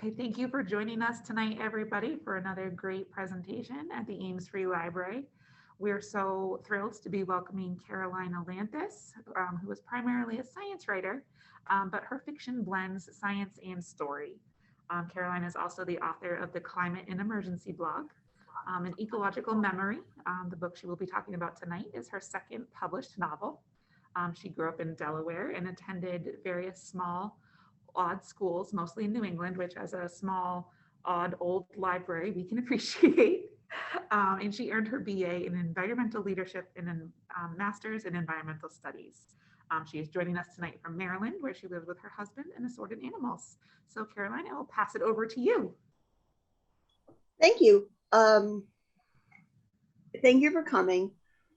Okay, thank you for joining us tonight, everybody, for another great presentation at the Ames Free Library. We're so thrilled to be welcoming Caroline Ailanthus, who is primarily a science writer, but her fiction blends science and story. Caroline is also the author of the Climate and Emergency blog. An Ecological Memory, the book she will be talking about tonight, is her second published novel. She grew up in Delaware and attended various small odd schools, mostly in New England, which as a small, odd, old library, we can appreciate. And she earned her BA in environmental leadership and a master's in environmental studies. She is joining us tonight from Maryland, where she lives with her husband and assorted animals. So Caroline, I will pass it over to you. Thank you. Thank you for coming.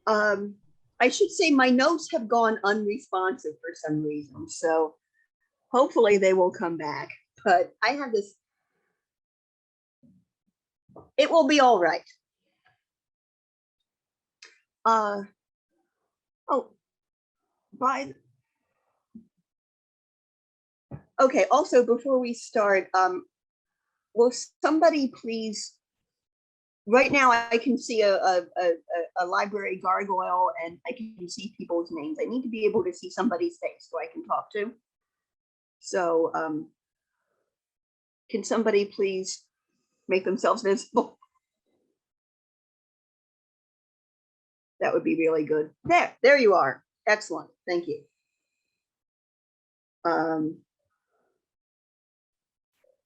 I should say my notes have gone unresponsive for some reason, so hopefully they will come back, but I have this, it will be all right. Okay, also before we start, will somebody please, right now I can see a library gargoyle and I can see people's names. I need to be able to see somebody's face so I can talk to. So can somebody please make themselves visible? That would be really good. There you are. Excellent. Thank you.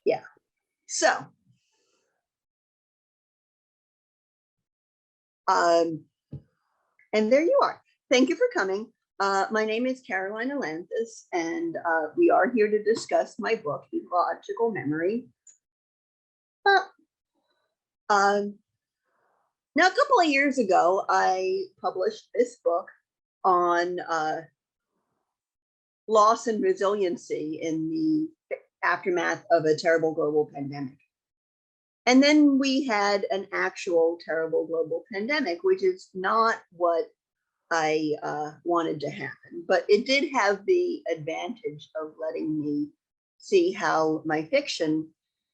Yeah. So, and there you are. Thank you for coming. My name is Caroline Ailanthus, and we are here to discuss my book, Ecological Memory. Now, a couple of years ago, I published this book on loss and resiliency in the aftermath of a terrible global pandemic. And then we had an actual terrible global pandemic, which is not what I wanted to happen, but it did have the advantage of letting me see how my fiction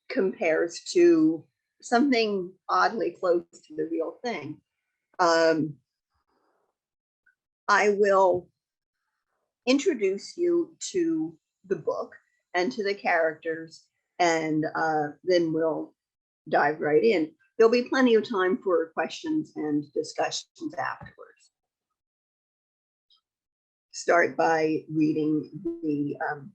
compares to something oddly close to the real thing. I will introduce you to the book and to the characters, and then we'll dive right in. There'll be plenty of time for questions and discussions afterwards. Start by reading the I'm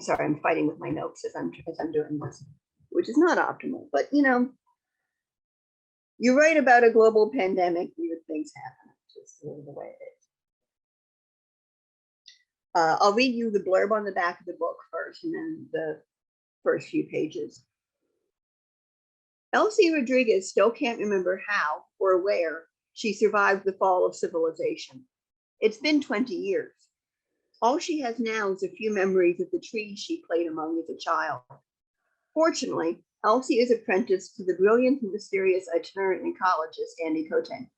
sorry, I'm fighting with my notes as I'm doing this, which is not optimal, but you know, you write about a global pandemic, weird things happen. It's just the way it is. I'll read you the blurb on the back of the book first, and then the first few pages. Elsie Rodriguez still can't remember how or where she survived the fall of civilization. It's been 20 years. All she has now is a few memories of the trees she played among as a child. Fortunately, Elsie is apprenticed to the brilliant and mysterious itinerant ecologist, Andy Coten.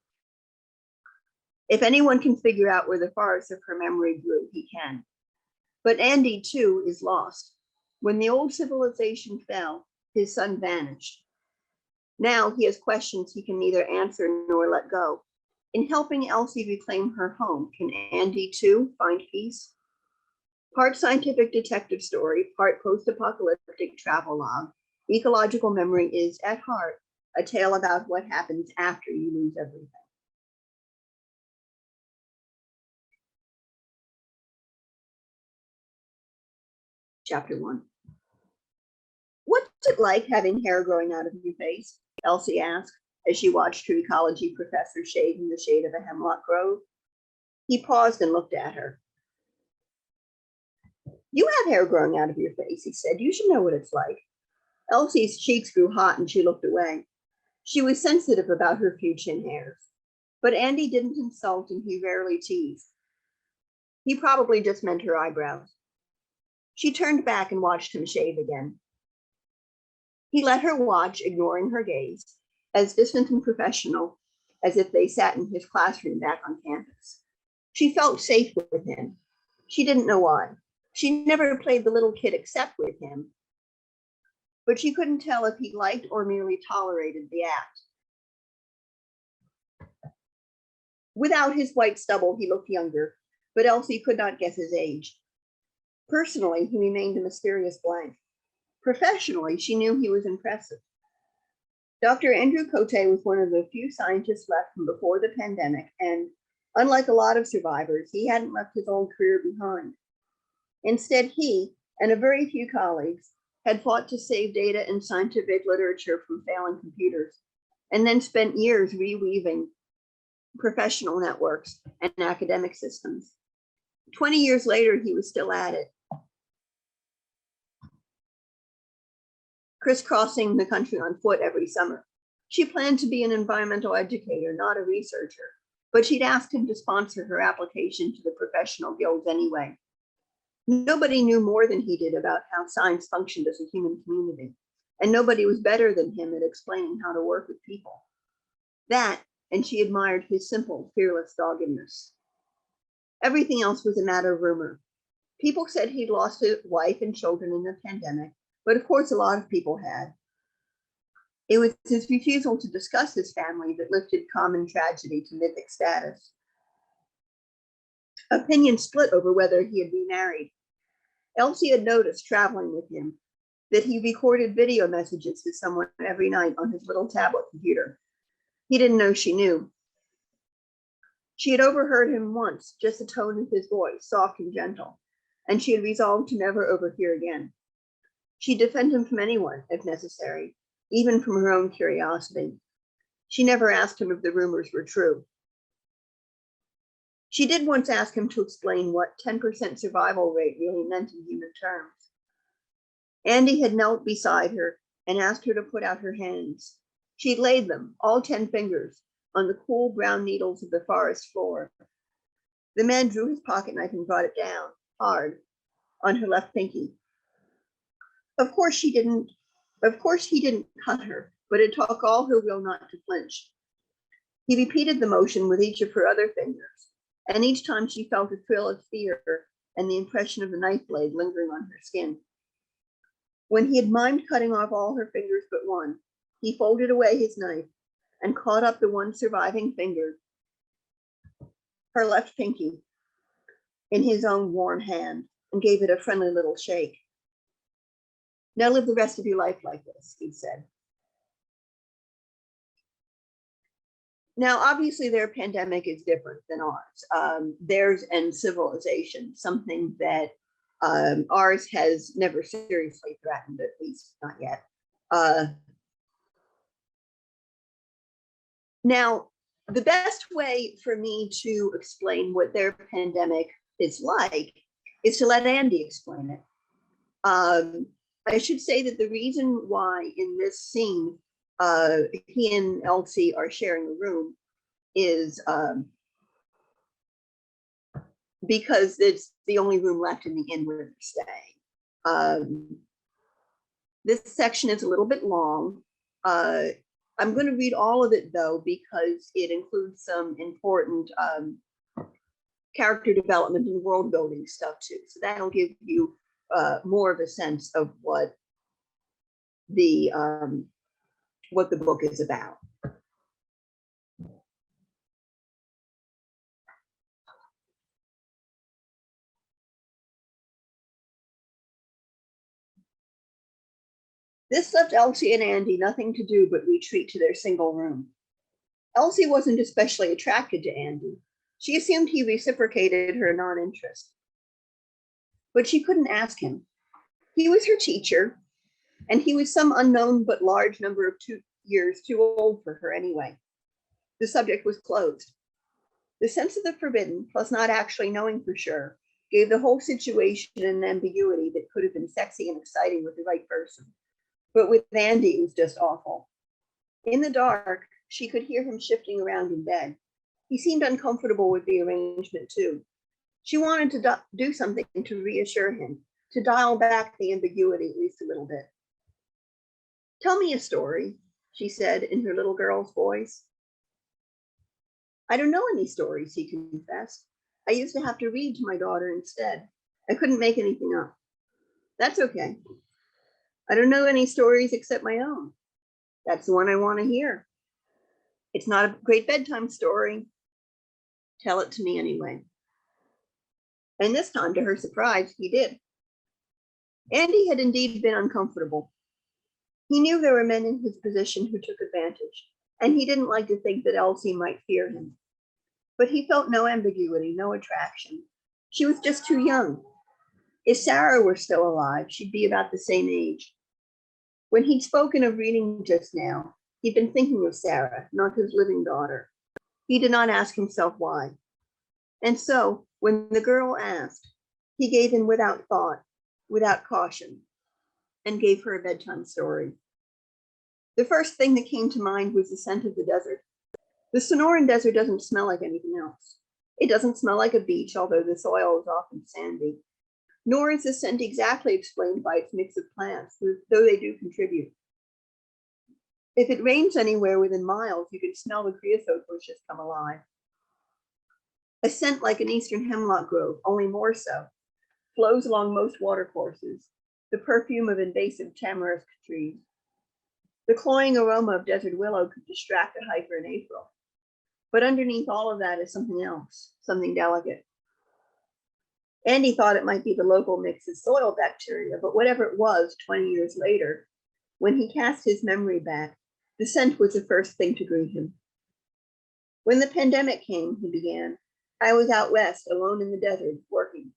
If anyone can figure out where the forest of her memory grew, he can. But Andy, too, is lost. When the old civilization fell, his son vanished. Now he has questions he can neither answer nor let go. In helping Elsie reclaim her home, can Andy, too, find peace? Part scientific detective story, part post-apocalyptic travelogue, Ecological Memory is, at heart, a tale about what happens after you lose everything. Chapter 1. What's it like having hair growing out of your face? Elsie asked. as she watched her ecology professor shade in the shade of a hemlock grove. He paused and looked at her. "You have hair growing out of your face," he said. "You should know what it's like." Elsie's cheeks grew hot and she looked away. She was sensitive about her few chin hairs. But Andy didn't insult and he rarely teased. He probably just meant her eyebrows. She turned back and watched him shave again. He let her watch, ignoring her gaze, as distant and professional as if they sat in his classroom back on campus. She felt safe with him. She didn't know why. She never played the little kid except with him, but she couldn't tell if he liked or merely tolerated the act. Without his white stubble, he looked younger, but Elsie could not guess his age. Personally, he remained a mysterious blank. Professionally, she knew he was impressive. Dr. Andrew Cote was one of the few scientists left from before the pandemic, and unlike a lot of survivors, he hadn't left his old career behind. Instead, he and a very few colleagues had fought to save data and scientific literature from failing computers, and then spent years reweaving professional networks and academic systems. 20 years later, he was still at it, crisscrossing the country on foot every summer. She planned to be an environmental educator, not a researcher, but she'd asked him to sponsor her application to the professional guilds anyway. Nobody knew more than he did about how science functioned as a human community, and nobody was better than him at explaining how to work with people. That, and she admired his simple, fearless doggedness. Everything else was a matter of rumor. People said he'd lost his wife and children in the pandemic, but of course a lot of people had. It was his refusal to discuss his family that lifted common tragedy to mythic status. Opinions split over whether he had remarried. Elsie had noticed, traveling with him, that he recorded video messages to someone every night on his little tablet computer. He didn't know she knew. She had overheard him once, just the tone of his voice, soft and gentle, and she had resolved to never overhear again. She'd defend him from anyone, if necessary, even from her own curiosity. She never asked him if the rumors were true. She did once ask him to explain what 10% survival rate really meant in human terms. Andy had knelt beside her and asked her to put out her hands. She'd laid them, all 10 fingers, on the cool brown needles of the forest floor. The man drew his pocket knife and brought it down, hard, on her left pinky. Of course he didn't cut her, but it took all her will not to flinch. He repeated the motion with each of her other fingers, and each time she felt a thrill of fear and the impression of the knife blade lingering on her skin. When he had mimed cutting off all her fingers but one, he folded away his knife and caught up the one surviving finger, her left pinky, in his own warm hand and gave it a friendly little shake. "Now live the rest of your life like this," he said. Now, obviously, their pandemic is different than ours. Theirs and civilization, something that ours has never seriously threatened, at least not yet. Now, the best way for me to explain what their pandemic is like is to let Andy explain it. I should say that the reason why in this scene he and Elsie are sharing a room is because it's the only room left in the inn where they're staying. This section is a little bit long. I'm going to read all of it, though, because it includes some important character development and world building stuff, too. So that'll give you more of a sense of what the book is about. This left Elsie and Andy nothing to do but retreat to their single room. Elsie wasn't especially attracted to Andy. She assumed he reciprocated her non-interest. But she couldn't ask him. He was her teacher, and he was some unknown but large number of years too old for her anyway. The subject was closed. The sense of the forbidden, plus not actually knowing for sure, gave the whole situation an ambiguity that could have been sexy and exciting with the right person. But with Andy, it was just awful. In the dark, she could hear him shifting around in bed. He seemed uncomfortable with the arrangement too. She wanted to do something to reassure him, to dial back the ambiguity at least a little bit. "Tell me a story," she said in her little girl's voice. "I don't know any stories," he confessed. "I used to have to read to my daughter instead. I couldn't make anything up." "That's okay. I don't know any stories except my own." "That's the one I want to hear." "It's not a great bedtime story." "Tell it to me anyway." And this time, to her surprise, he did. Andy had indeed been uncomfortable. He knew there were men in his position who took advantage, and he didn't like to think that Elsie might fear him. But he felt no ambiguity, no attraction. She was just too young. If Sarah were still alive, she'd be about the same age. When he'd spoken of reading just now, he'd been thinking of Sarah, not his living daughter. He did not ask himself why. And so, when the girl asked, he gave in without thought, without caution, and gave her a bedtime story. The first thing that came to mind was the scent of the desert. The Sonoran Desert doesn't smell like anything else. It doesn't smell like a beach, although the soil is often sandy. Nor is the scent exactly explained by its mix of plants, though they do contribute. If it rains anywhere within miles, you can smell the creosote bushes come alive. A scent like an eastern hemlock grove, only more so, flows along most watercourses, the perfume of invasive tamarisk trees. The cloying aroma of desert willow could distract a hiker in April. But underneath all of that is something else, something delicate. Andy thought it might be the local mix of soil bacteria, but whatever it was 20 years later, when he cast his memory back, the scent was the first thing to greet him. "When the pandemic came," he began, "I was out west, alone in the desert, working.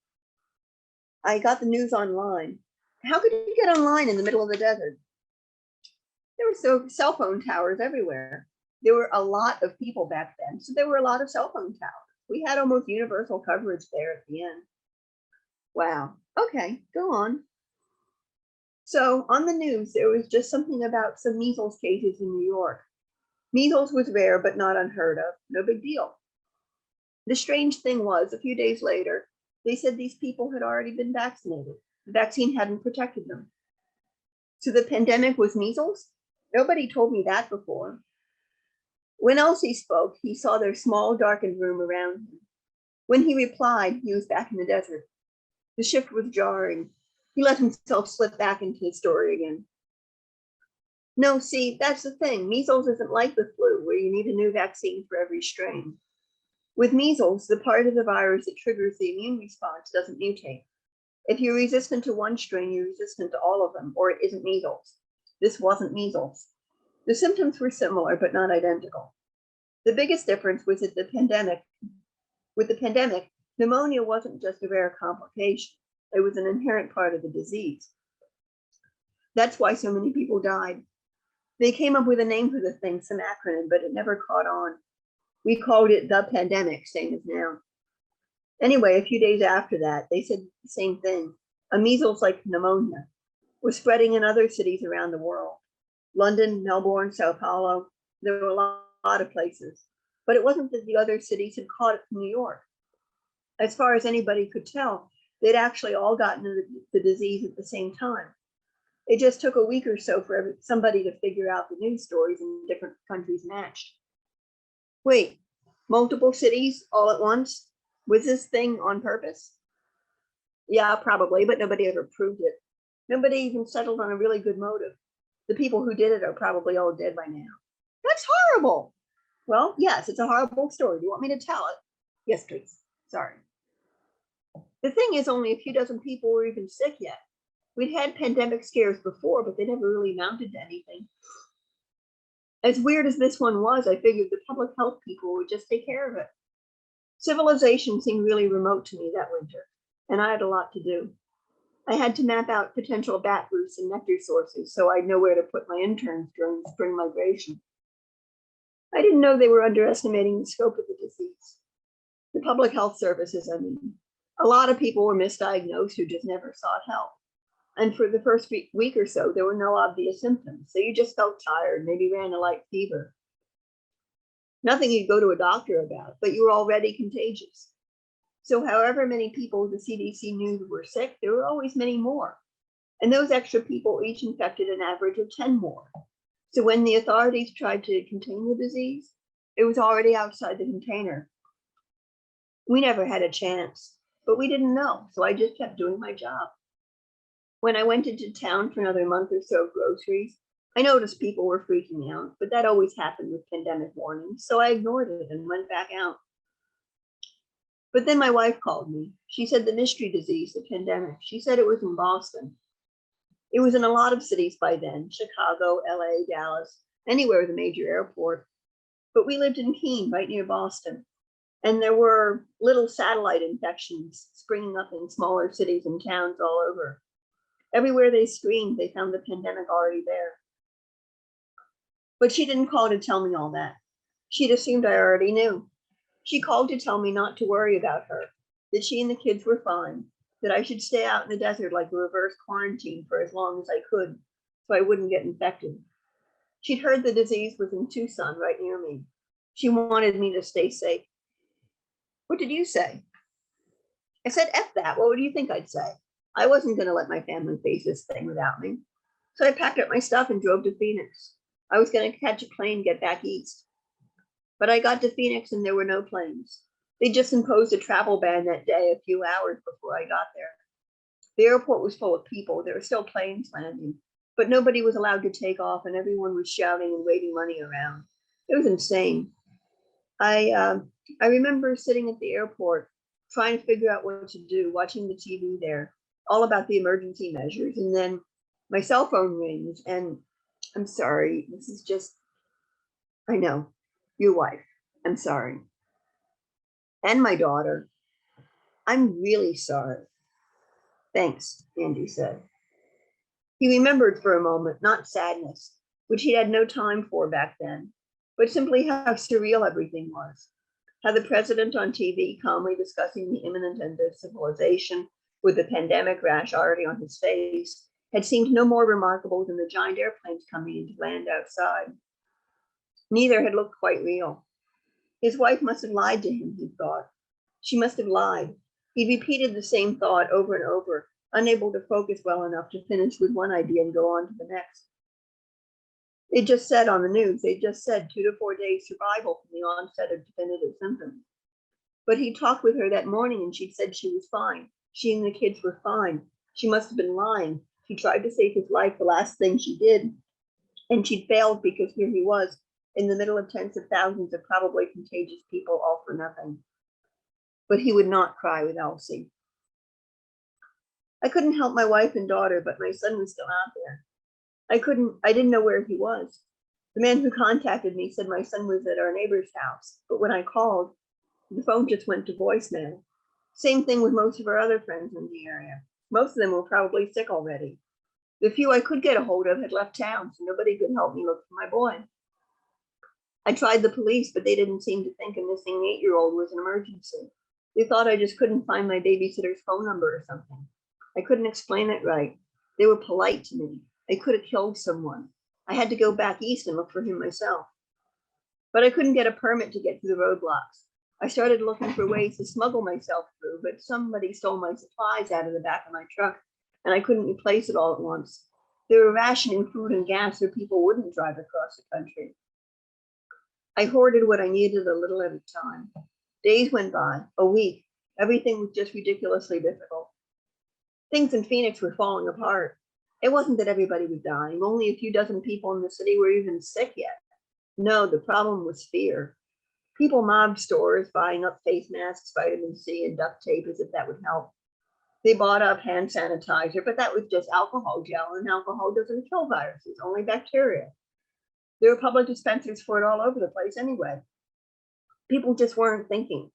I got the news online." "How could you get online in the middle of the desert?" "There were cell phone towers everywhere. There were a lot of people back then, so there were a lot of cell phone towers. We had almost universal coverage there at the end." "Wow. Okay, go on." "So on the news, there was just something about some measles cases in New York. Measles was rare, but not unheard of. No big deal. The strange thing was, a few days later, they said these people had already been vaccinated. The vaccine hadn't protected them. So the pandemic was measles? Nobody told me that before." When Elsie spoke, he saw their small, darkened room around him. When he replied, he was back in the desert. The shift was jarring. He let himself slip back into his story again. "No, see, that's the thing. Measles isn't like the flu, where you need a new vaccine for every strain. With measles, the part of the virus that triggers the immune response doesn't mutate. If you're resistant to one strain, you're resistant to all of them, or it isn't measles. This wasn't measles. The symptoms were similar, but not identical. The biggest difference was that with the pandemic, pneumonia wasn't just a rare complication. It was an inherent part of the disease. That's why so many people died. They came up with a name for the thing, some acronym, but it never caught on. We called it the pandemic, same as now. Anyway, a few days after that, they said the same thing. A measles-like pneumonia was spreading in other cities around the world. London, Melbourne, Sao Paulo, there were a lot of places. But it wasn't that the other cities had caught it from New York. As far as anybody could tell, they'd actually all gotten the disease at the same time. It just took a week or so for somebody to figure out the news stories in different countries matched. Wait, multiple cities all at once? Was this thing on purpose? Yeah, probably, but nobody ever proved it. Nobody even settled on a really good motive. The people who did it are probably all dead by now. That's horrible. Well, yes, it's a horrible story. Do you want me to tell it? Yes, please. Sorry. The thing is, only a few dozen people were even sick yet. We'd had pandemic scares before, but they never really amounted to anything. As weird as this one was, I figured the public health people would just take care of it. Civilization seemed really remote to me that winter, and I had a lot to do. I had to map out potential bat roosts and nectar sources so I'd know where to put my interns during spring migration. I didn't know they were underestimating the scope of the disease. The public health services, I mean. A lot of people were misdiagnosed who just never sought help. And for the first week or so, there were no obvious symptoms. So you just felt tired, maybe ran a light fever. Nothing you'd go to a doctor about, but you were already contagious. So however many people the CDC knew were sick, there were always many more. And those extra people each infected an average of 10 more. So when the authorities tried to contain the disease, it was already outside the container. We never had a chance, but we didn't know. So I just kept doing my job. When I went into town for another month or so of groceries, I noticed people were freaking out, but that always happened with pandemic warnings. So I ignored it and went back out. But then my wife called me. She said the mystery disease, the pandemic, she said it was in Boston. It was in a lot of cities by then, Chicago, LA, Dallas, anywhere with a major airport. But we lived in Keene, right near Boston. And there were little satellite infections springing up in smaller cities and towns all over. Everywhere they screened, they found the pandemic already there. But she didn't call to tell me all that. She'd assumed I already knew. She called to tell me not to worry about her, that she and the kids were fine, that I should stay out in the desert like a reverse quarantine for as long as I could, so I wouldn't get infected. She'd heard the disease was in Tucson, right near me. She wanted me to stay safe. What did you say? I said, F that. What would you think I'd say? I wasn't going to let my family face this thing without me. So I packed up my stuff and drove to Phoenix. I was going to catch a plane, get back east. But I got to Phoenix and there were no planes. They just imposed a travel ban that day, a few hours before I got there. The airport was full of people. There were still planes landing, but nobody was allowed to take off and everyone was shouting and waving money around. It was insane. I remember sitting at the airport trying to figure out what to do, watching the TV there, all about the emergency measures. And then my cell phone rings and I'm sorry, this is just, I know, your wife, I'm sorry. And my daughter, I'm really sorry. Thanks, Andy said. He remembered for a moment, not sadness, which he had no time for back then, but simply how surreal everything was. How the president on TV calmly discussing the imminent end of civilization with the pandemic rash already on his face had seemed no more remarkable than the giant airplanes coming into land outside. Neither had looked quite real. His wife must have lied to him, he thought. She must have lied. He repeated the same thought over and over, unable to focus well enough to finish with one idea and go on to the next. They just said on the news, they just said 2 to 4 days survival from the onset of definitive symptoms. But he talked with her that morning and she said she was fine. She and the kids were fine. She must have been lying. She tried to save his life, the last thing she did. And she'd failed because here he was in the middle of tens of thousands of probably contagious people, all for nothing. But he would not cry with Elsie. I couldn't help my wife and daughter, but my son was still out there. I didn't know where he was. The man who contacted me said my son was at our neighbor's house, but when I called, the phone just went to voicemail. Same thing with most of our other friends in the area. Most of them were probably sick already. The few I could get a hold of had left town, so nobody could help me look for my boy. I tried the police, but they didn't seem to think a missing 8-year-old was an emergency. They thought I just couldn't find my babysitter's phone number or something. I couldn't explain it right. They were polite to me. I could have killed someone. I had to go back east and look for him myself. But I couldn't get a permit to get through the roadblocks. I started looking for ways to smuggle myself through, but somebody stole my supplies out of the back of my truck, and I couldn't replace it all at once. They were rationing food and gas so people wouldn't drive across the country. I hoarded what I needed a little at a time. Days went by, a week. Everything was just ridiculously difficult. Things in Phoenix were falling apart. It wasn't that everybody was dying. Only a few dozen people in the city were even sick yet. No, the problem was fear. People mobbed stores, buying up face masks, vitamin C, and duct tape as if that would help. They bought up hand sanitizer, but that was just alcohol gel, and alcohol doesn't kill viruses, only bacteria. There were public dispensers for it all over the place anyway. People just weren't thinking.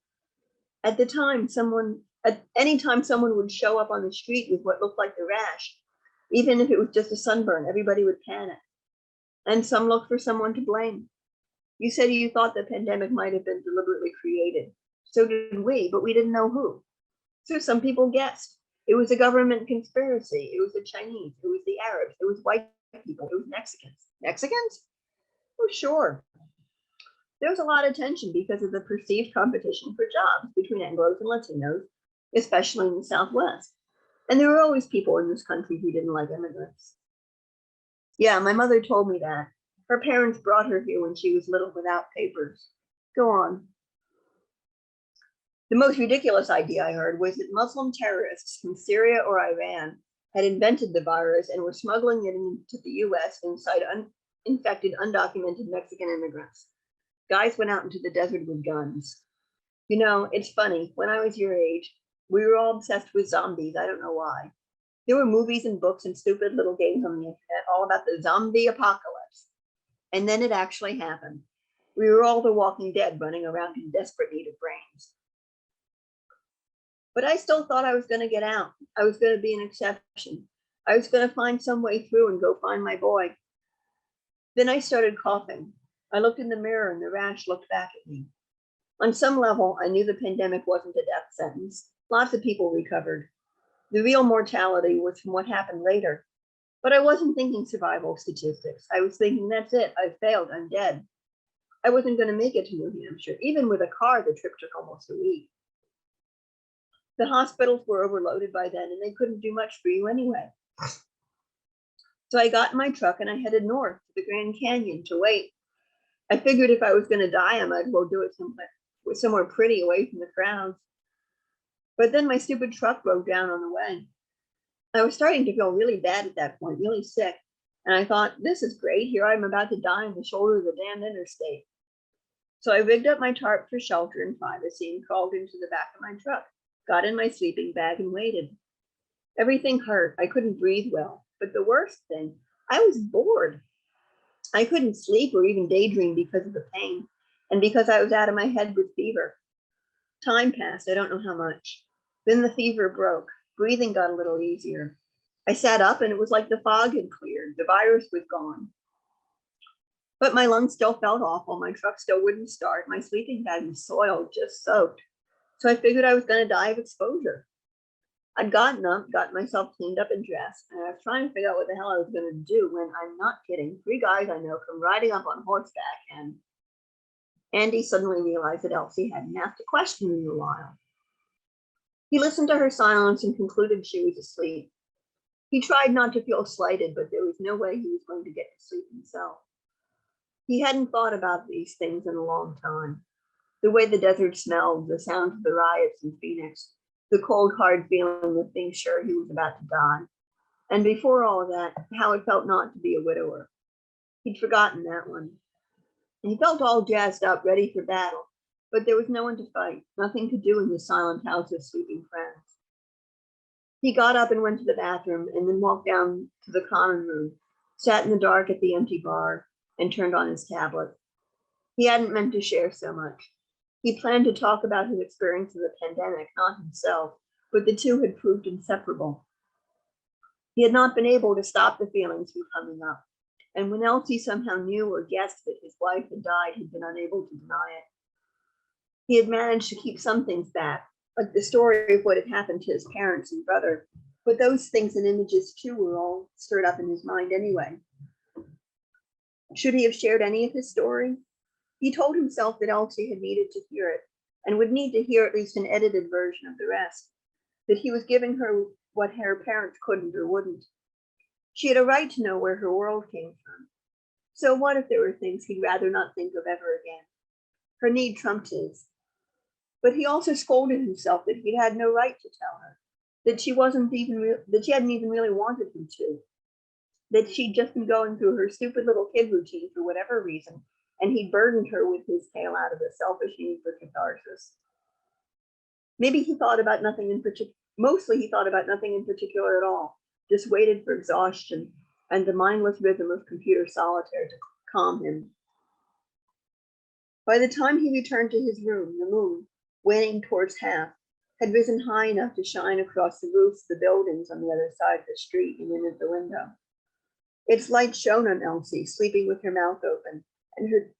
At the time, someone At any time someone would show up on the street with what looked like the rash, even if it was just a sunburn, everybody would panic. And some looked for someone to blame. You said you thought the pandemic might have been deliberately created. So did we, but we didn't know who. So some people guessed. It was a government conspiracy. It was the Chinese. It was the Arabs. It was white people. It was Mexicans. Mexicans? Oh, sure. There was a lot of tension because of the perceived competition for jobs between Anglos and Latinos, especially in the Southwest. And there were always people in this country who didn't like immigrants. Yeah, my mother told me that. Her parents brought her here when she was little without papers. Go on. The most ridiculous idea I heard was that Muslim terrorists from Syria or Iran had invented the virus and were smuggling it into the US inside infected, undocumented Mexican immigrants. Guys went out into the desert with guns. You know, it's funny, when I was your age, we were all obsessed with zombies. I don't know why. There were movies and books and stupid little games on the internet all about the zombie apocalypse. And then it actually happened. We were all the Walking Dead running around in desperate need of brains. But I still thought I was going to get out. I was going to be an exception. I was going to find some way through and go find my boy. Then I started coughing. I looked in the mirror and the rash looked back at me. On some level, I knew the pandemic wasn't a death sentence. Lots of people recovered. The real mortality was from what happened later. But I wasn't thinking survival statistics. I was thinking, that's it. I failed. I'm dead. I wasn't going to make it to New Hampshire. Even with a car, the trip took almost a week. The hospitals were overloaded by then, and they couldn't do much for you anyway. So I got in my truck and I headed north to the Grand Canyon to wait. I figured if I was going to die, I might as well do it somewhere pretty away from the crowds. But then my stupid truck broke down on the way. I was starting to feel really bad at that point, really sick. And I thought, this is great. Here I'm about to die on the shoulder of the damn interstate. So I rigged up my tarp for shelter and privacy and crawled into the back of my truck, got in my sleeping bag and waited. Everything hurt. I couldn't breathe well. But the worst thing, I was bored. I couldn't sleep or even daydream because of the pain and because I was out of my head with fever. Time passed, I don't know how much. Then the fever broke. Breathing got a little easier. I sat up and it was like the fog had cleared. The virus was gone. But my lungs still felt awful. My truck still wouldn't start. My sleeping bag was soiled, just soaked. So I figured I was going to die of exposure. I'd gotten up, got myself cleaned up and dressed, and I was trying to figure out what the hell I was going to do when, I'm not kidding, 3 guys I know come riding up on horseback, and Andy suddenly realized that Elsie hadn't asked a question in a while. He listened to her silence and concluded she was asleep. He tried not to feel slighted, but there was no way he was going to get to sleep himself. He hadn't thought about these things in a long time. The way the desert smelled, the sound of the riots in Phoenix, the cold, hard feeling of being sure he was about to die. And before all of that, how it felt not to be a widower. He'd forgotten that one. And he felt all jazzed up, ready for battle, but there was no one to fight, nothing to do in the silent house of sleeping friends. He got up and went to the bathroom and then walked down to the common room, sat in the dark at the empty bar, and turned on his tablet. He hadn't meant to share so much. He planned to talk about his experience of the pandemic, not himself, but the two had proved inseparable. He had not been able to stop the feelings from coming up. And when Elsie somehow knew or guessed that his wife had died, he'd been unable to deny it. He had managed to keep some things back, like the story of what had happened to his parents and brother. But those things and images too were all stirred up in his mind anyway. Should he have shared any of his story? He told himself that Elsie had needed to hear it and would need to hear at least an edited version of the rest, that he was giving her what her parents couldn't or wouldn't. She had a right to know where her world came from. So what if there were things he'd rather not think of ever again? Her need trumped his. But he also scolded himself that he'd had no right to tell her, that she hadn't even really wanted him to, that she'd just been going through her stupid little kid routine for whatever reason, and he burdened her with his tale out of a selfish need for catharsis. Maybe he thought about nothing in particular. Mostly he thought about nothing in particular at all, just waited for exhaustion and the mindless rhythm of computer solitaire to calm him. By the time he returned to his room, the moon, waning towards half, had risen high enough to shine across the roofs of the buildings on the other side of the street and in at the window. Its light shone on Elsie, sleeping with her mouth open, and her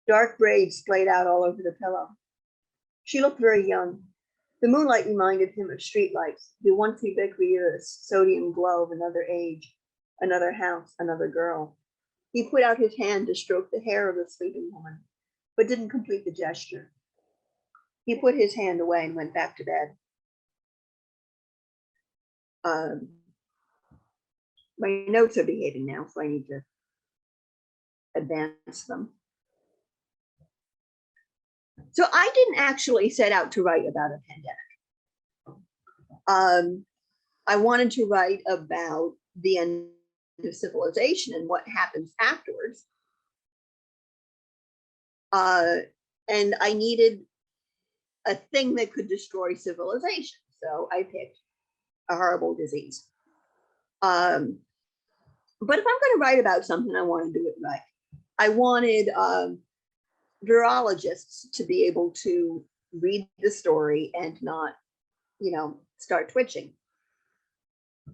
dark braids splayed out all over the pillow. She looked very young. The moonlight reminded him of streetlights, the once ubiquitous sodium glow of another age, another house, another girl. He put out his hand to stroke the hair of the sleeping woman, but didn't complete the gesture. He put his hand away and went back to bed. My notes are behaving now, so I need to advance them. So I didn't actually set out to write about a pandemic. I wanted to write about the end of civilization and what happens afterwards. And I needed a thing that could destroy civilization. So I picked a horrible disease. But if I'm going to write about something, I want to do it right. I wanted virologists to be able to read the story and not, start twitching.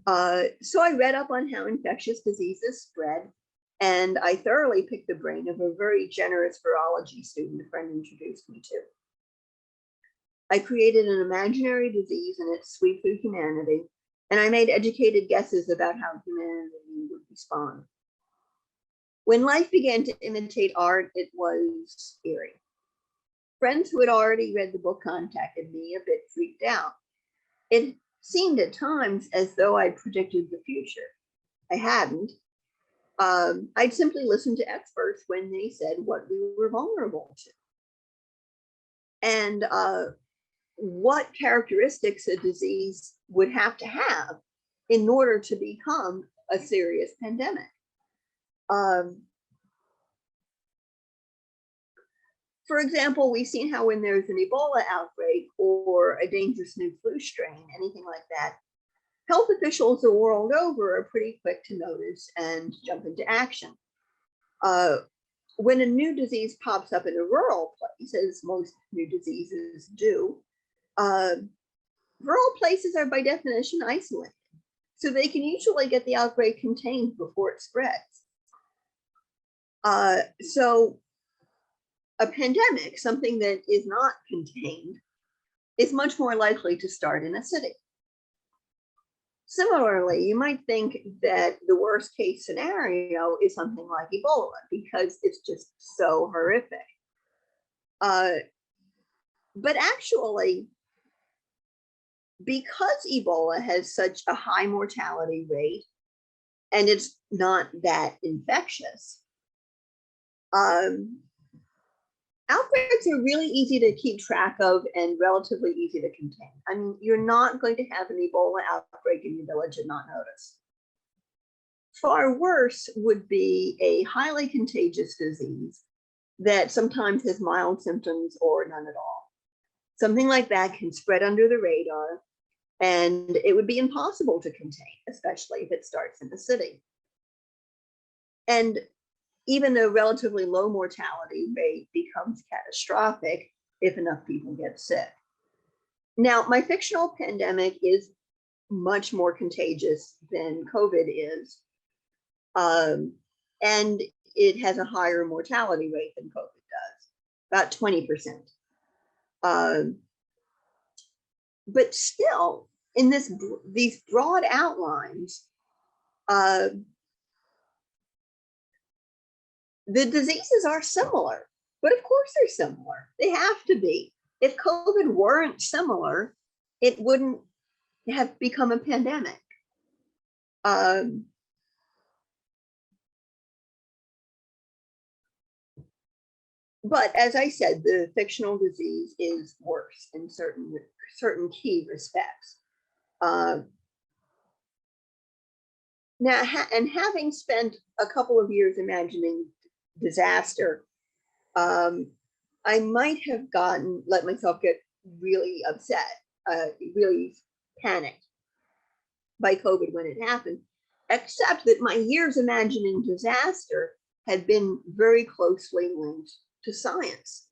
So I read up on how infectious diseases spread, and I thoroughly picked the brain of a very generous virology student a friend introduced me to. I created an imaginary disease and its sweep through humanity, and I made educated guesses about how humanity would respond. When life began to imitate art, it was eerie. Friends who had already read the book contacted me, a bit freaked out. It seemed at times as though I'd predicted the future. I hadn't. I'd simply listened to experts when they said what we were vulnerable to. And what characteristics a disease would have to have in order to become a serious pandemic. For example, we've seen how when there's an Ebola outbreak or a dangerous new flu strain, anything like that, health officials the world over are pretty quick to notice and jump into action. When a new disease pops up in a rural place, as most new diseases do, rural places are by definition isolated, so they can usually get the outbreak contained before it spreads. So a pandemic, something that is not contained, is much more likely to start in a city. Similarly, you might think that the worst case scenario is something like Ebola because it's just so horrific. But actually, because Ebola has such a high mortality rate and it's not that infectious, outbreaks are really easy to keep track of and relatively easy to contain. I mean, you're not going to have an Ebola outbreak in your village and not notice. Far worse would be a highly contagious disease that sometimes has mild symptoms or none at all. Something like that can spread under the radar, and it would be impossible to contain, especially if it starts in the city. And even a relatively low mortality rate becomes catastrophic if enough people get sick. Now, my fictional pandemic is much more contagious than COVID is, and it has a higher mortality rate than COVID does, about 20%. But still, in these broad outlines, the diseases are similar, but of course they're similar. They have to be. If COVID weren't similar, it wouldn't have become a pandemic. But as I said, the fictional disease is worse in certain key respects. Now, having spent a couple of years imagining disaster, I might have let myself get really upset, really panicked by COVID when it happened, except that my years imagining disaster had been very closely linked to science.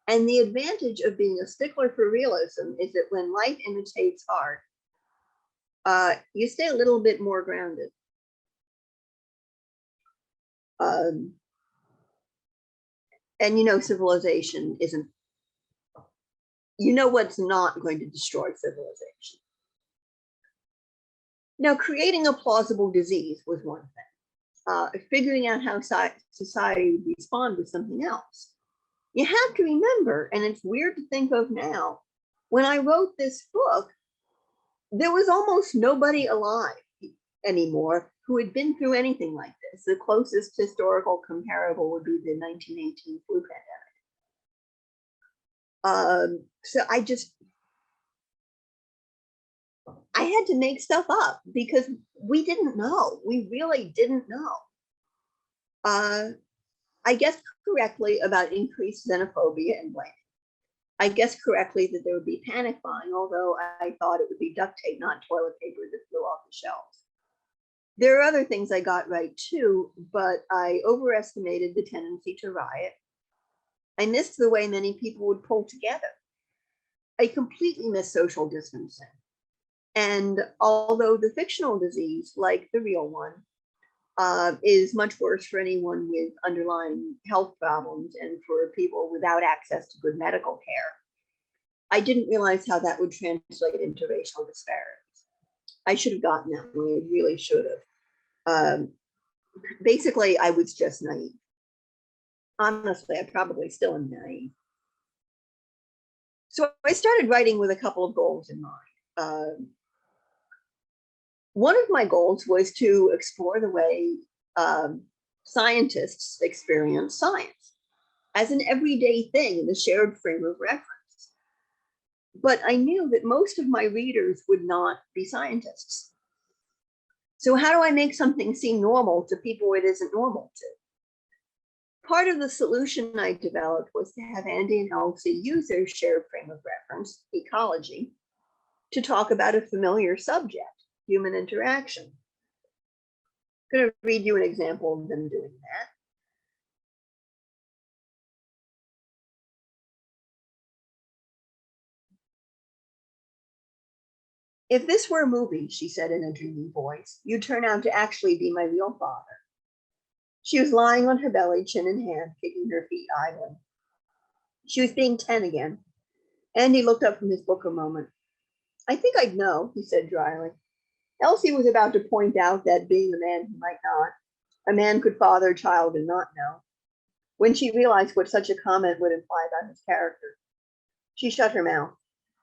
And the advantage of being a stickler for realism is that when life imitates art, you stay a little bit more grounded. And you know, civilization isn't, you know what's not going to destroy civilization. Now, creating a plausible disease was one thing. Figuring out how society would respond was something else. You have to remember, and it's weird to think of now, when I wrote this book, there was almost nobody alive anymore who had been through anything like this. The closest historical comparable would be the 1918 flu pandemic. So I had to make stuff up because we didn't know. We really didn't know. I guessed correctly about increased xenophobia and blaming. I guessed correctly that there would be panic buying, although I thought it would be duct tape, not toilet paper, that flew off the shelves. There are other things I got right too, but I overestimated the tendency to riot. I missed the way many people would pull together. I completely missed social distancing. And although the fictional disease, like the real one, is much worse for anyone with underlying health problems and for people without access to good medical care, I didn't realize how that would translate into racial disparities. I should have gotten that one. I really should have. Basically, I was just naive. Honestly, I probably still am naive. So I started writing with a couple of goals in mind. One of my goals was to explore the way scientists experience science as an everyday thing in the shared frame of reference. But I knew that most of my readers would not be scientists. So how do I make something seem normal to people it isn't normal to? Part of the solution I developed was to have Andy and Elsie use their shared frame of reference, ecology, to talk about a familiar subject, human interaction. I'm going to read you an example of them doing that. If this were a movie, she said in a dreamy voice, you'd turn out to actually be my real father. She was lying on her belly, chin in hand, kicking her feet idly. She was being 10 again. Andy looked up from his book a moment. I think I'd know, he said dryly. Elsie was about to point out that being a man he might not, a man could father a child and not know, when she realized what such a comment would imply about his character. She shut her mouth.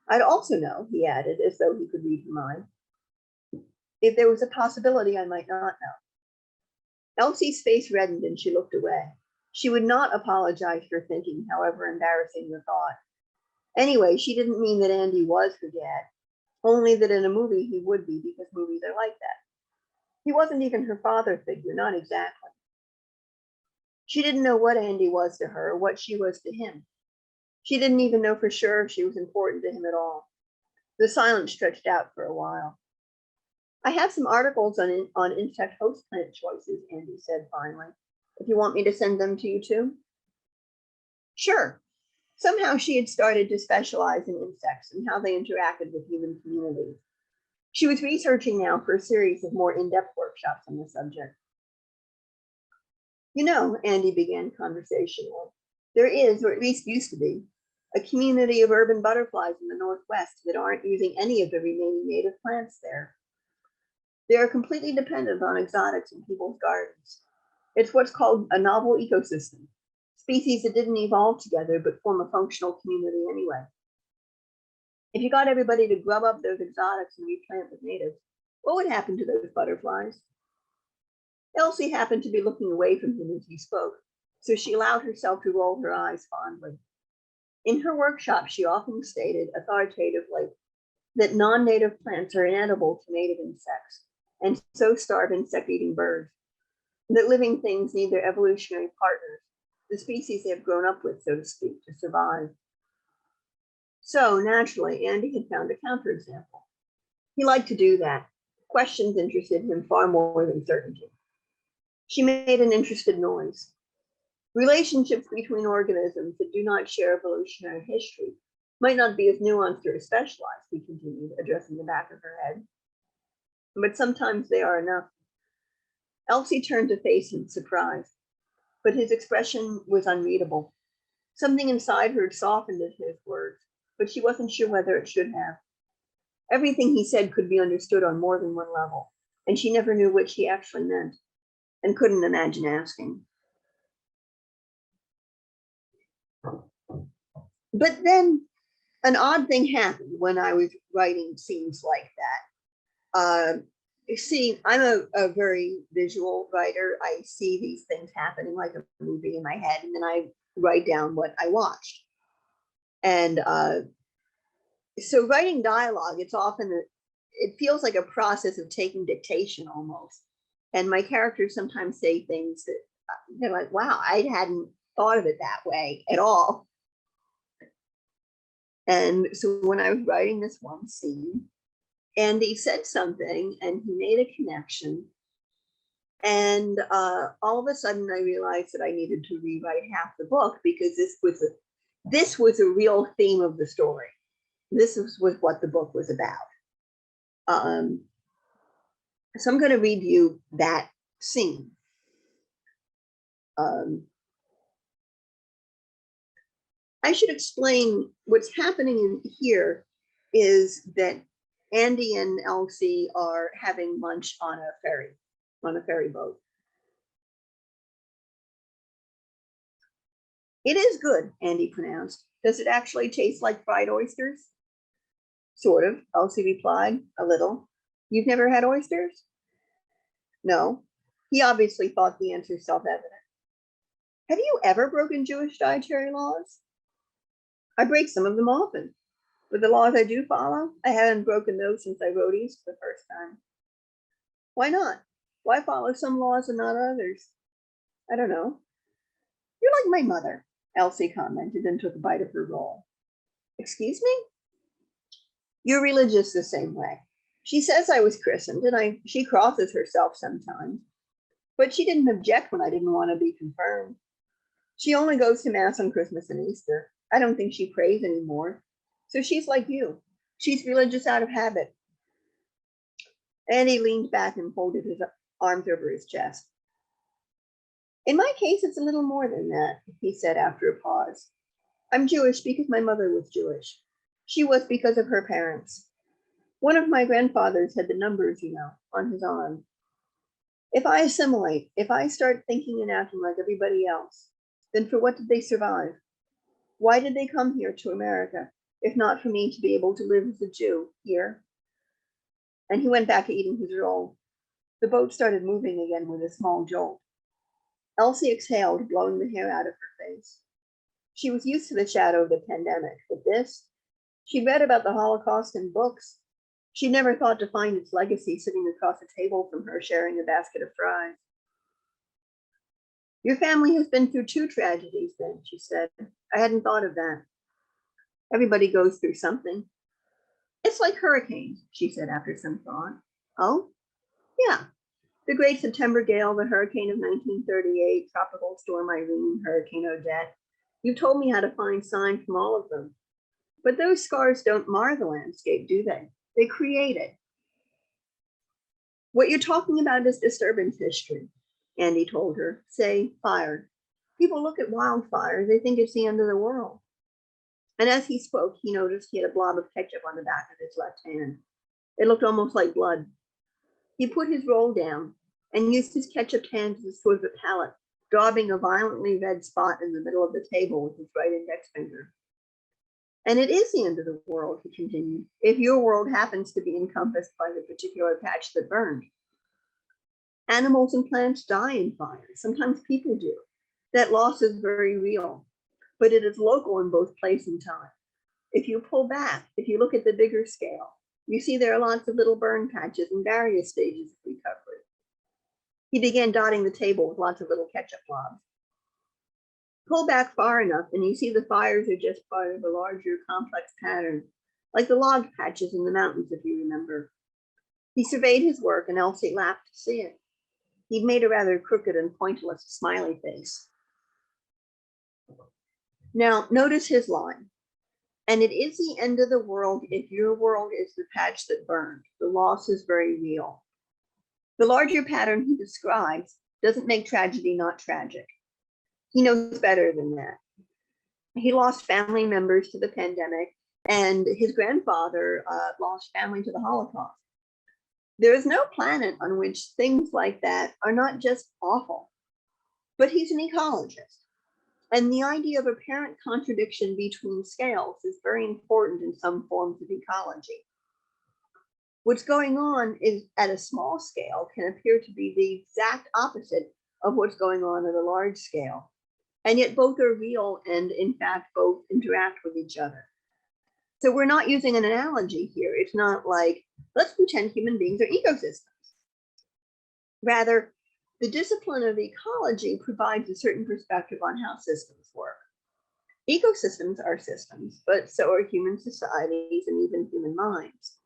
I'd also know, he added, as though he could read her mind, if there was a possibility I might not know. Elsie's face reddened and she looked away. She would not apologize for thinking, however embarrassing the thought. Anyway, she didn't mean that Andy was her dad, only that in a movie he would be, because movies are like that. He wasn't even her father figure, not exactly. She didn't know what Andy was to her or what she was to him. She didn't even know for sure if she was important to him at all. The silence stretched out for a while. I have some articles on insect host plant choices, Andy said finally. If you want me to send them to you too? Sure. Somehow she had started to specialize in insects and how they interacted with human communities. She was researching now for a series of more in-depth workshops on the subject. You know, Andy began conversationally, there is, or at least used to be, a community of urban butterflies in the Northwest that aren't using any of the remaining native plants there. They are completely dependent on exotics in people's gardens. It's what's called a novel ecosystem, species that didn't evolve together but form a functional community anyway. If you got everybody to grub up those exotics and replant with natives, what would happen to those butterflies? Elsie happened to be looking away from him as he spoke, so she allowed herself to roll her eyes fondly. In her workshop, she often stated authoritatively that non-native plants are inedible to native insects, and so starve insect-eating birds, that living things need their evolutionary partners, the species they have grown up with, so to speak, to survive. So, naturally, Andy had found a counterexample. He liked to do that. Questions interested him far more than certainty. She made an interested noise. Relationships between organisms that do not share evolutionary history might not be as nuanced or specialized, he continued, addressing the back of her head, but sometimes they are enough. Elsie turned to face him, surprised, but his expression was unreadable. Something inside her softened at his words, but she wasn't sure whether it should have. Everything he said could be understood on more than one level, and she never knew which he actually meant and couldn't imagine asking. But then an odd thing happened when I was writing scenes like that. I'm a very visual writer. I see these things happening like a movie in my head, and then I write down what I watched. And so writing dialogue, it feels like a process of taking dictation almost. And my characters sometimes say things that they're like, wow, I hadn't thought of it that way at all. And so when I was writing this one scene, Andy said something and he made a connection. And all of a sudden I realized that I needed to rewrite half the book because this was a real theme of the story. This was what the book was about. So I'm going to read you that scene. I should explain what's happening in here is that Andy and Elsie are having lunch on a ferry boat. It is good, Andy pronounced. Does it actually taste like fried oysters? Sort of, Elsie replied, a little. You've never had oysters? No. He obviously thought the answer self-evident. Have you ever broken Jewish dietary laws? I break some of them often, but the laws I do follow, I haven't broken those since I wrote East the first time. Why not? Why follow some laws and not others? I don't know. You're like my mother, Elsie commented and took a bite of her roll. Excuse me? You're religious the same way. She says I was christened, and she crosses herself sometimes, but she didn't object when I didn't want to be confirmed. She only goes to Mass on Christmas and Easter. I don't think she prays anymore. So she's like you. She's religious out of habit. Andy leaned back and folded his arms over his chest. In my case, it's a little more than that, he said after a pause. I'm Jewish because my mother was Jewish. She was because of her parents. One of my grandfathers had the numbers, on his arm. If I assimilate, if I start thinking and acting like everybody else, then for what did they survive? Why did they come here to America, if not for me to be able to live as a Jew here? And he went back to eating his roll. The boat started moving again with a small jolt. Elsie exhaled, blowing the hair out of her face. She was used to the shadow of the pandemic, but this, she'd read about the Holocaust in books. She'd never thought to find its legacy sitting across the table from her sharing a basket of fries. Your family has been through 2 tragedies then, she said. I hadn't thought of that. Everybody goes through something. It's like hurricanes, she said after some thought. Oh? Yeah. The Great September Gale, the hurricane of 1938, Tropical Storm Irene, Hurricane Odette. You told me how to find sign from all of them. But those scars don't mar the landscape, do they? They create it. What you're talking about is disturbance history, Andy told her. Say, fire. People look at wildfires, they think it's the end of the world. And as he spoke, he noticed he had a blob of ketchup on the back of his left hand. It looked almost like blood. He put his roll down and used his ketchup hand as a sort of a palette, daubing a violently red spot in the middle of the table with his right index finger. And it is the end of the world, he continued, if your world happens to be encompassed by the particular patch that burned. Animals and plants die in fire. Sometimes people do. That loss is very real, but it is local in both place and time. If you pull back, if you look at the bigger scale, you see there are lots of little burn patches in various stages of recovery. He began dotting the table with lots of little ketchup blobs. Pull back far enough and you see the fires are just part of a larger complex pattern, like the log patches in the mountains, if you remember. He surveyed his work and Elsie laughed to see it. He'd made a rather crooked and pointless smiley face. Now, notice his line. And it is the end of the world if your world is the patch that burned. The loss is very real. The larger pattern he describes doesn't make tragedy not tragic. He knows better than that. He lost family members to the pandemic, and his grandfather lost family to the Holocaust. There is no planet on which things like that are not just awful, but he's an ecologist. And the idea of apparent contradiction between scales is very important in some forms of ecology. What's going on is at a small scale can appear to be the exact opposite of what's going on at a large scale. And yet both are real and in fact, both interact with each other. So we're not using an analogy here. It's not like, let's pretend human beings are ecosystems. Rather, the discipline of ecology provides a certain perspective on how systems work. Ecosystems are systems, but so are human societies and even human minds.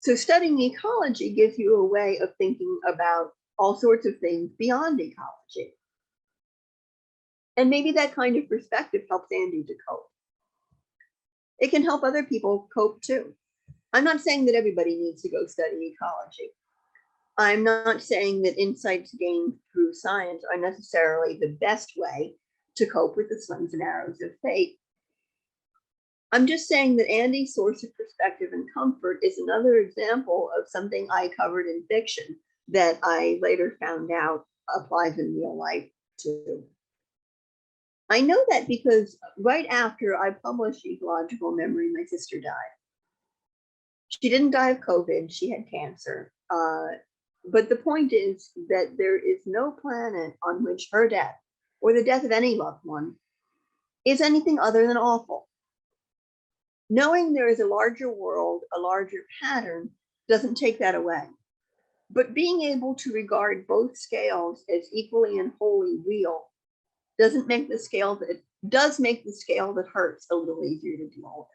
So studying ecology gives you a way of thinking about all sorts of things beyond ecology. And maybe that kind of perspective helps Andy to cope. It can help other people cope too. I'm not saying that everybody needs to go study ecology. I'm not saying that insights gained through science are necessarily the best way to cope with the slings and arrows of fate. I'm just saying that Andy's source of perspective and comfort is another example of something I covered in fiction that I later found out applies in real life too. I know that because right after I published Ecological Memory, my sister died. She didn't die of COVID, she had cancer. But the point is that there is no planet on which her death, or the death of any loved one, is anything other than awful. Knowing there is a larger world, a larger pattern, doesn't take that away. But being able to regard both scales as equally and wholly real does make the scale that hurts a little easier to deal with.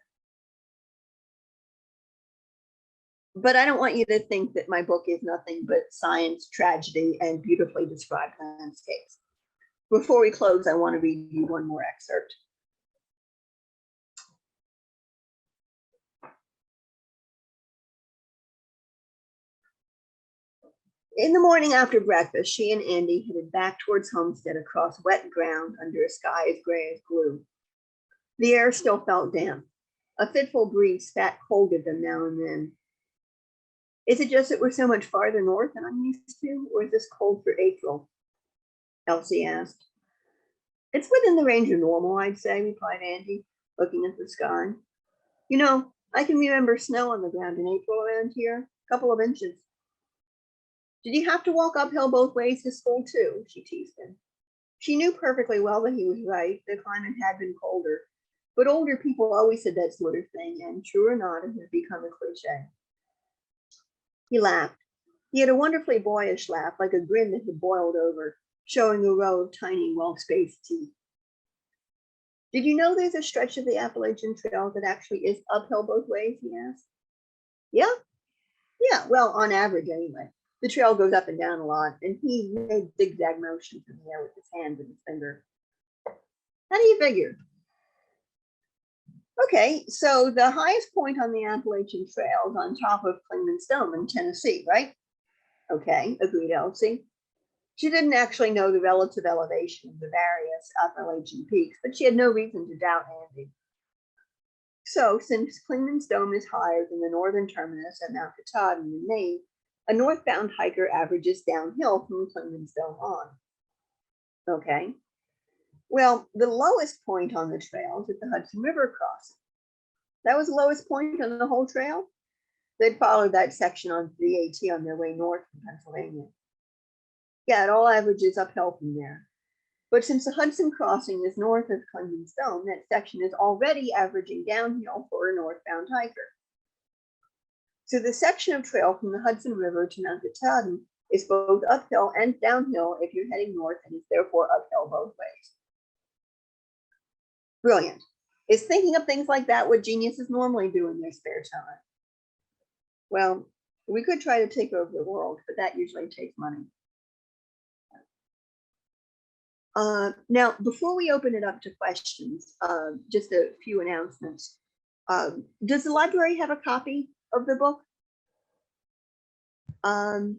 But I don't want you to think that my book is nothing but science, tragedy, and beautifully described landscapes. Before we close, I want to read you one more excerpt. In the morning after breakfast, she and Andy headed back towards Homestead across wet ground under a sky as gray as glue. The air still felt damp. A fitful breeze spat cold at them now and then. Is it just that we're so much farther north than I'm used to, or is this cold for April? Elsie asked. It's within the range of normal, I'd say, replied Andy, looking at the sky. You know, I can remember snow on the ground in April around here, a couple of inches. Did you have to walk uphill both ways to school too? She teased him. She knew perfectly well that he was right. The climate had been colder, but older people always said that sort of thing, and true or not, it had become a cliche. He laughed. He had a wonderfully boyish laugh, like a grin that had boiled over, showing a row of tiny, well-spaced teeth. Did you know there's a stretch of the Appalachian Trail that actually is uphill both ways? He asked. Yeah? Yeah, well, on average anyway. The trail goes up and down a lot, and he made zigzag motions in the air with his hand and his finger. How do you figure? Okay, so the highest point on the Appalachian Trail is on top of Clingman's Dome in Tennessee, right? Okay, agreed Elsie. She didn't actually know the relative elevation of the various Appalachian peaks, but she had no reason to doubt Andy. So, since Clingman's Dome is higher than the northern terminus at Mount Katahdin in Maine, a northbound hiker averages downhill from Clingman's Dome on. Okay. Well, the lowest point on the trail is at the Hudson River crossing. That was the lowest point on the whole trail. They'd followed that section on the AT on their way north from Pennsylvania. Yeah, it all averages uphill from there. But since the Hudson crossing is north of Clingman's Dome, that section is already averaging downhill for a northbound hiker. So the section of trail from the Hudson River to Mount Katahdin is both uphill and downhill if you're heading north, and is therefore uphill both ways. Brilliant. Is thinking of things like that what geniuses normally do in their spare time? Well, we could try to take over the world, but that usually takes money. Now, before we open it up to questions, just a few announcements. Does the library have a copy of the book? I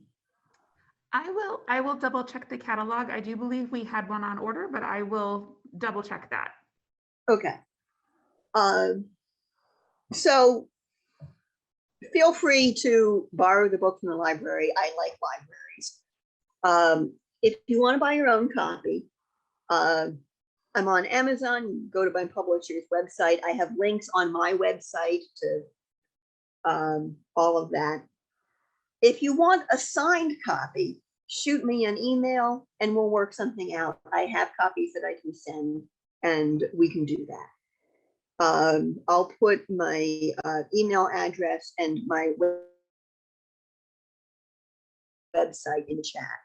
will double check the catalog. I do believe we had one on order, but I will double check that. Okay. So feel free to borrow the book from the library. I like libraries. If you want to buy your own copy, I'm on Amazon. You go to my publisher's website. I have links on my website to all of that. If you want a signed copy, shoot me an email and we'll work something out. I have copies that I can send and we can do that. I'll put my email address and my website in the chat.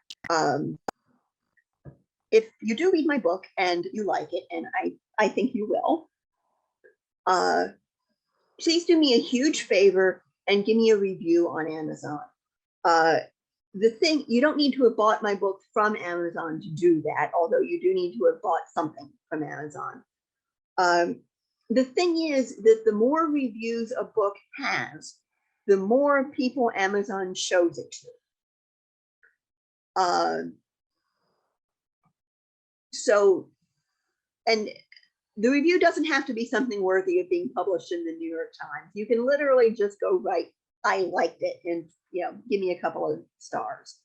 If you do read my book and you like it, and I think you will, please do me a huge favor and give me a review on Amazon. The thing, you don't need to have bought my book from Amazon to do that, although you do need to have bought something from Amazon. The thing is that the more reviews a book has, the more people Amazon shows it to. So, and the review doesn't have to be something worthy of being published in the New York Times. You can literally just go write, I liked it, and give me a couple of stars.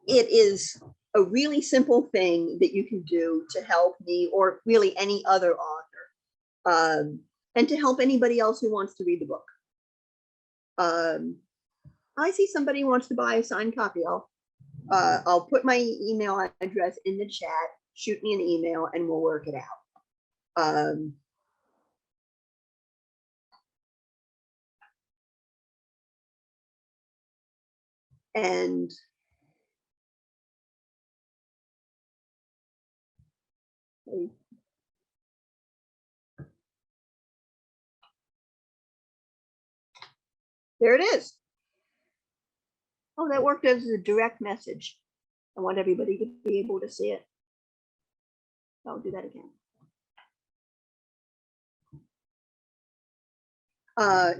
It is a really simple thing that you can do to help me or really any other author, and to help anybody else who wants to read the book. I see somebody who wants to buy a signed copy. I'll put my email address in the chat, shoot me an email, and we'll work it out. And there it is. Oh, that worked as a direct message. I want everybody to be able to see it. I'll do that again.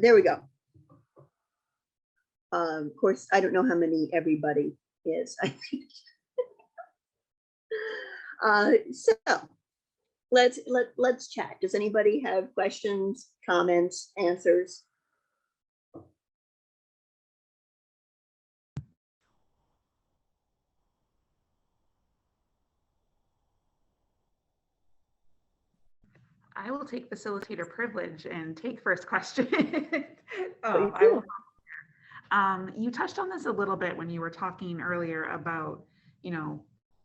There we go. Of course, I don't know how many everybody is. I think. So let's chat. Does anybody have questions, comments, answers? I will take facilitator privilege and take first question. You touched on this a little bit when you were talking earlier about,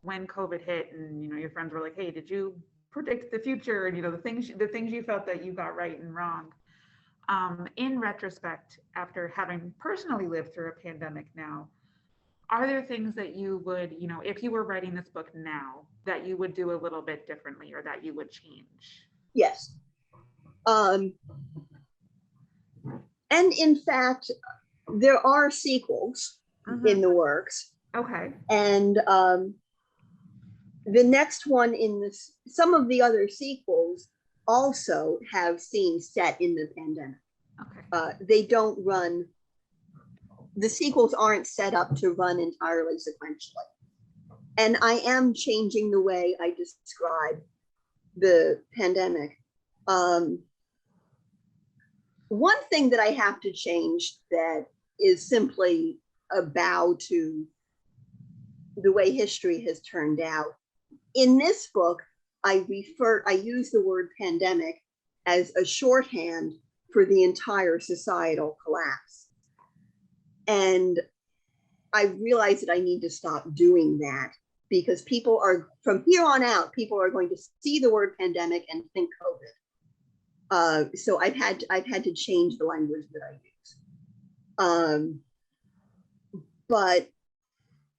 when COVID hit and, your friends were like, hey, did you predict the future? And, the things you felt that you got right and wrong. In retrospect, after having personally lived through a pandemic now, are there things that you would, if you were writing this book now, that you would do a little bit differently or that you would change? Yes. And in fact, there are sequels in the works. Okay. And the next one in this, some of the other sequels also have scenes set in the pandemic. Okay. They don't run, the sequels aren't set up to run entirely sequentially. And I am changing the way I describe the pandemic. One thing that I have to change that is simply a bow to the way history has turned out. In this book, I use the word pandemic as a shorthand for the entire societal collapse. And I realized that I need to stop doing that because people are, from here on out, people are going to see the word pandemic and think COVID. So I've had to change the language that I use. But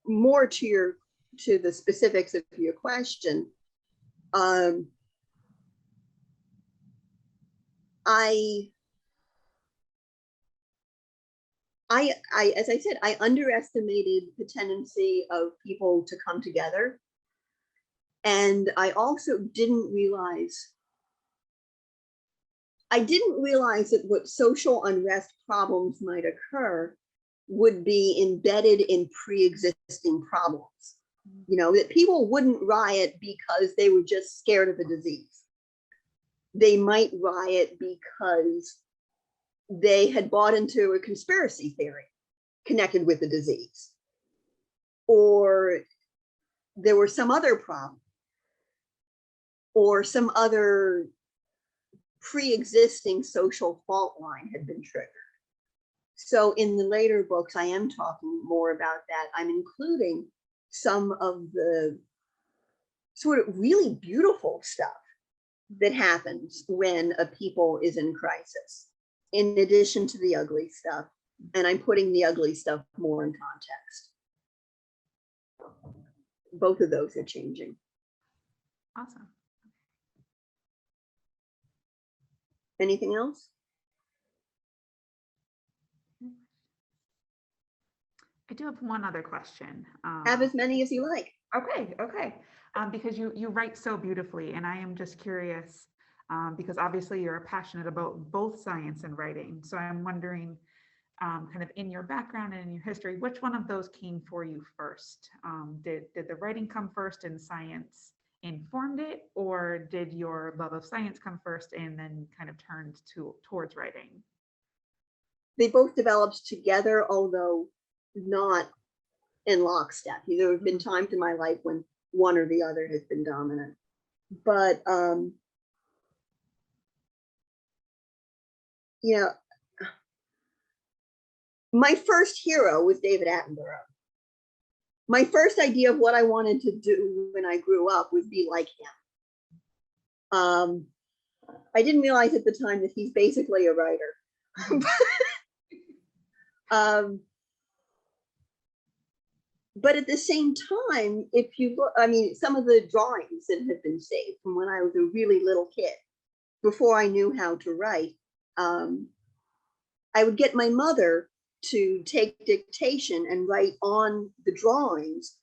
more to the specifics of your question, I as I said, I underestimated the tendency of people to come together. And I also didn't realize that what social unrest problems might occur would be embedded in pre-existing problems. You know, that people wouldn't riot because they were just scared of a disease. They might riot because they had bought into a conspiracy theory connected with the disease, or there were some other problem, or some other pre-existing social fault line had been triggered. So in the later books, I am talking more about that. I'm including some of the sort of really beautiful stuff that happens when a people is in crisis, in addition to the ugly stuff. And I'm putting the ugly stuff more in context. Both of those are changing. Awesome. Anything else? I do have one other question. Have as many as you like. Okay. Because you write so beautifully, and I am just curious, because obviously you're passionate about both science and writing. So I'm wondering, kind of in your background and in your history, which one of those came for you first? Did the writing come first and science informed it, or did your love of science come first and then kind of turned towards writing? They both developed together, although not in lockstep. There have been times in my life when one or the other has been dominant. But you know, my first hero was David Attenborough. My first idea of what I wanted to do when I grew up was be like him. I didn't realize at the time that he's basically a writer. But at the same time, if you look, I mean, some of the drawings that have been saved from when I was a really little kid, before I knew how to write, I would get my mother to take dictation and write on the drawings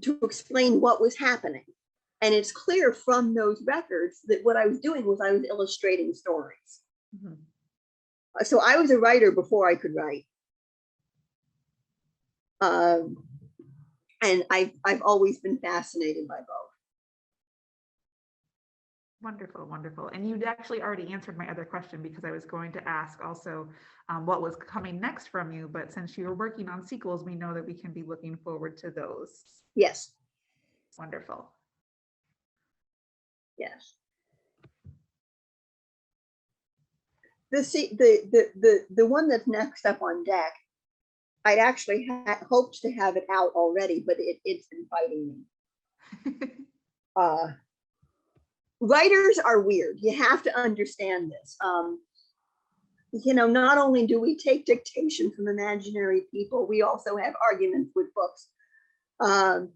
to explain what was happening. And it's clear from those records that what I was doing was I was illustrating stories. Mm-hmm. So I was a writer before I could write. And I've always been fascinated by both. Wonderful. And you'd actually already answered my other question, because I was going to ask also what was coming next from you. But since you're working on sequels, we know that we can be looking forward to those. Yes. Wonderful. Yes. The one that's next up on deck, I'd actually hoped to have it out already, but it's been fighting me. Writers are weird. You have to understand this. You know, not only do we take dictation from imaginary people, we also have arguments with books. And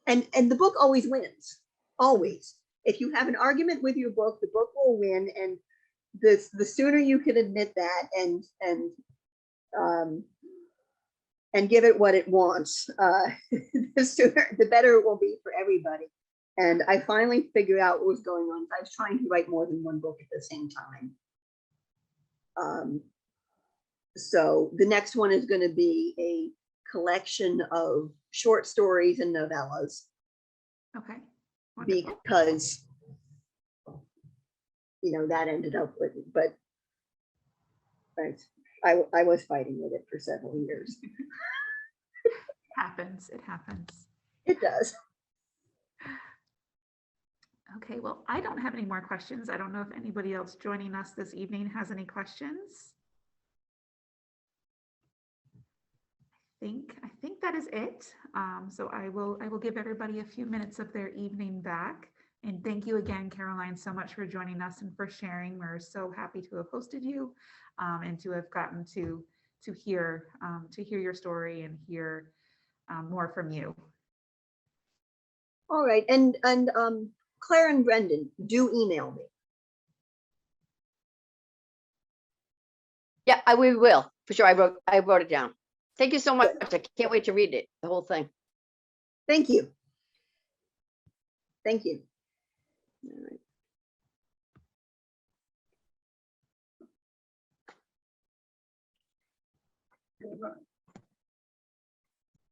the book always wins, always. If you have an argument with your book, the book will win. And the sooner you can admit that and give it what it wants, the sooner, the better it will be for everybody. And I finally figured out what was going on. I was trying to write more than one book at the same time. So the next one is going to be a collection of short stories and novellas. Okay. Wonderful. Because, you know, that ended up with it. But I was fighting with it for several years. It happens. It does. Okay, well, I don't have any more questions. I don't know if anybody else joining us this evening has any questions. I think that is it. So I will give everybody a few minutes of their evening back. And thank you again, Caroline, so much for joining us and for sharing. We're so happy to have hosted you and to have gotten to hear your story and hear more from you. All right, and Claire and Brendan, do email me. Yeah, we will. For sure, I wrote it down. Thank you so much. I can't wait to read it, the whole thing. Thank you. Thank you. All right.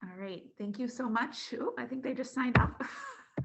All right, thank you so much. Oh, I think they just signed up.